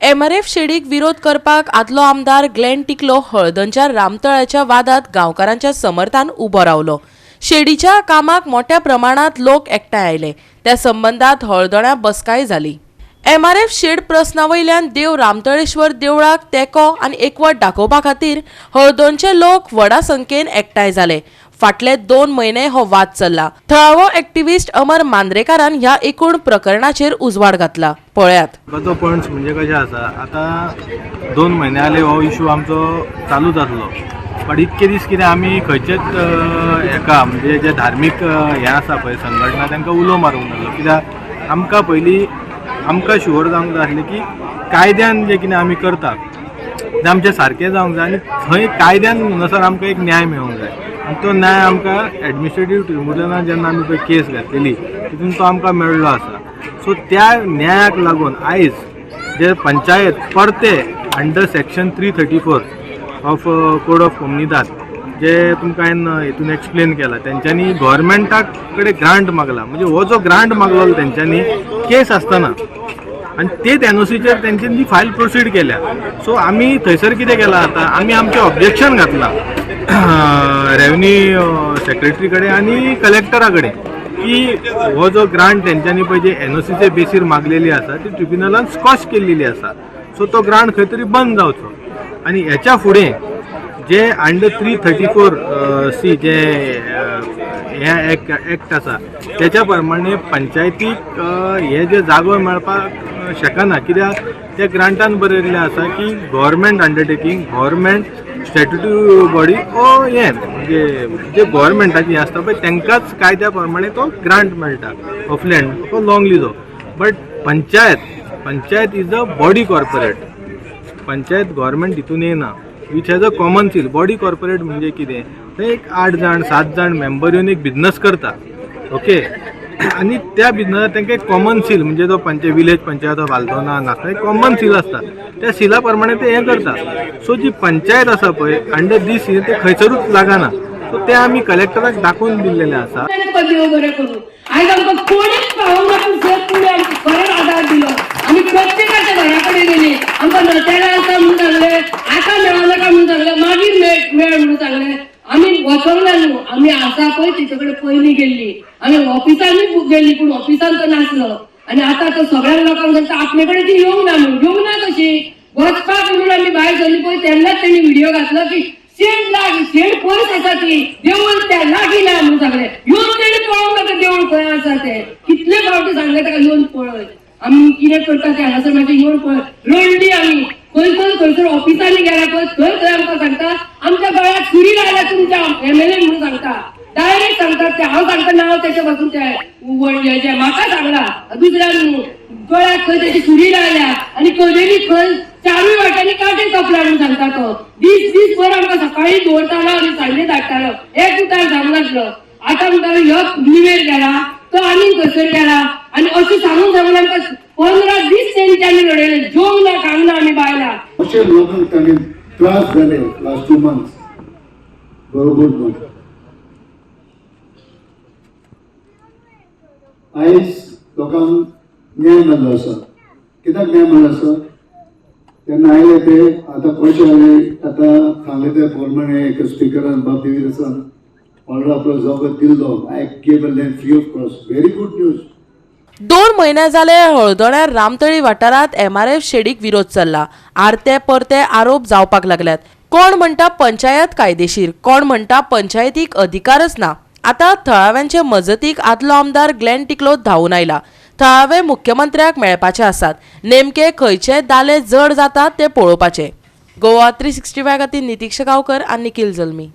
MRF शेडीक विरोध करपाक आदलो आमदार ग्लेन टिकलो हळदणच्या रामतळ्याच्या वादात गांवकारांच्या समर्थान उबो रावलो। शेडीच्या कामाक मोठ्या प्रमाणात लोक एकठांय आयले। त्या संबंधात हळदण्या बसकाय जाली। एमआरएफ शेड प्रस्नावयल्यान देव रामतळेश्वर देवळाक तेको आनी एकवट दाखोवपा खातीर हळदणचे लोक व्हडा संख्येन एकठांय जाले। फाटले 2 म्हयने हो वाद चल्ला। थळावो एक्टिव्हिस्ट अमर मांद्रेकारान ह्या एकूण प्रकरणाचेर उजवाड घातला। पळयात। तो पॉइंट्स म्हणजे कशें आसा, आतां 2 म्हयने जाले हो इशू आमचो चालूच आसलो, पण इतके दीस कितें आमी खंयचेच हेका म्हणजे जे धार्मीक हे आसा पळय संघटना तांकां उलो मारूंक नासलो। कित्याक आमकां पयलीं आमकां शुअर जावंक जाय आसलें की कायद्यान जें कितें आमी करता तें आमचें सारकें जावंक जाय आनी थंय कायद्यान नुसार आमकां एक न्याय मेळोंक जाय। आनी तो न्याय आमकां एडमिनिस्ट्रेटीव ट्रिब्युनलान जेन्ना आमी पळय केस घातलेली तितून तो आमकां मेळ्ळो आसा। सो त्या न्यायाक लागून आयज जे पंचायत परते under section 334 of code of comunidade जे तुमकां हांवें हितून एक्सप्लेन केला, तेंच्यांनी गव्हर्मेंटाक कडेन ग्रांट मागला। म्हणजे हो जो ग्रांट मागलो तेंच्यांनी केस आसतना आनी तेच एनओसीचेर तेंच्यांनी फायल प्रोसीड केल्या। सो आमी थंयसर कितें केलां, आतां आमी आमचें ऑब्जेक्शन घातलां रेवन्यू सेक्रेटरी कडेन आनी कलेक्टरा कडेन की हो जो ग्रांट तेंच्यांनी पळय जे एनओसीचे बेसीर मागलेली आसा ती ट्रिब्युनलान स्कॉश केल्लेली आसा। सो तो ग्रांट खंय तरी बंद जावचो आनी हेच्या फुडें जे अंडर 334C जे हे एक्ट आसा त्याच्या प्रमाणे पंचायतीक हे जे जागो मेळपाक शकना। कित्याक त्या ग्रांटान बरयल्लें आसा की government undertaking, government statutory body ओ हे म्हणजे जे गव्हर्मेंटाची आसता पळय तांकांच कायद्या प्रमाणे तो ग्रांट मेळटा ऑफ लँड तो long Lijo. But panchayat is a body corporate. Panchayat government हितून येना, which has a common seal. Body corporate म्हणजे कितें, ते एक 8 जाण 7 जाण मेंबर येवन एक बिझनस करता, ओके। आनी त्या बिझनसाक तांकां एक कॉमन सील म्हणजे तो विलेज पंचायत ऑफ आल्दोना नाका एक कॉमन सील आसता, त्या सिला प्रमाणे ते हें करता। सो जी पंचायत आसा पळय अंडर दीस सील ते खंयसरूच लागना। सो ते आमी कलेक्टराक दाखोवन दिल्लेलें आसा। आयज आमकां कोणीच पावोवंक ना, पूण जर तुमी आमकां खरेंच आदार दिलो। आमी प्रत्येकाच्या घरा कडेन गेली, आमकां नोतेरां आसा म्हणून सांगलें, आतां मेळनाका म्हणून सांगलें, मागीर मेळ म्हणून सांगलें। आमी वचोंक ना न्हू, आमी आसा पळय तिचे कडेन पयलीं गेल्ली, आमी ऑफिसांनी गेल्ली पूण ऑफिसान तो नासलो। आनी आतां तो सगळ्या लोकांक सांगता आपले कडेन ती येवंक ना म्हणून। येवंक ना कशी वचपाक म्हणून आमी भायर सरली पळय तेन्नाच तेणी व्हिडिओ घातलो की शेड पयस आसा ती देवूळ त्या लागीं ना म्हणून सांगलें। येवन तेणी पळोवंक नाका देवूळ खंय आसा तें, कितले फावटी सांगलें ताका येवन पळय। आमी कितें करता तें हांगासर मागीर येवन पळय रडली आमी। खंयसर ऑफिसांनी गेल्या पळय थंय आमकां सांगता आमच्या गळ्यात सुरी लायल्या तुमच्या एमएलए म्हणून सांगता, डायरेक्ट सांगतात ते। हांव सांगता नांव तेच्या पासून हेजे म्हाका सांगला दुसऱ्यान गळ्यात खंय तेची सुरी लायल्या आनी कदेली खंय 4 वाटांनी काटे कपला म्हणून सांगता तो। दीस भर आमकां सकाळी दवरतालो आनी सांजे धाडटालो, एक उतार सांगनासलो। आतां म्हणटालो ह्यो निवेर गेला तो आनी खंयसर गेला आनी अशें सांगून आमकां 15 दीस तेंच्यांनी रडयले, जेवंक ना खावंक ना आमी बायलां। अशें लोकांक ताणें त्रास जाले लास्ट 2 मंथ्स बरोबर न्हू। आयज लोकांक न्याय मेळ्ळो आसा। कित्याक न्याय मेळ्ळो आसा, तेन्ना आयले ते आतां पयशे आयले, आतां सांगले ते गव्हर्मेंट एक स्पिकरान बाब देवीदासान ऑर्डर आपलो जागो दिल्लो। I gave a land free of cost, very good news. 2 म्हयने जाले हळदण्या रामतळी वाठारात एमआरएफ शेडीक विरोध चल्ला। आरते परते आरोप जावपाक लागल्यात। कोण म्हणटा पंचायत कायदेशीर, कोण म्हणटा पंचायतीक अधिकारच ना। आता थळाव्यांचे मजतीक आदलो आमदार ग्लेन टिकलो धांवून आयला। थळावे मुख्यमंत्र्याक मेळपाचे आसात, नेमके खंयचे दाले जड जातात ते पळोवपाचे। गोवा 365 खातीर नितीक्ष गांवकर आनी निखिल जल्मी।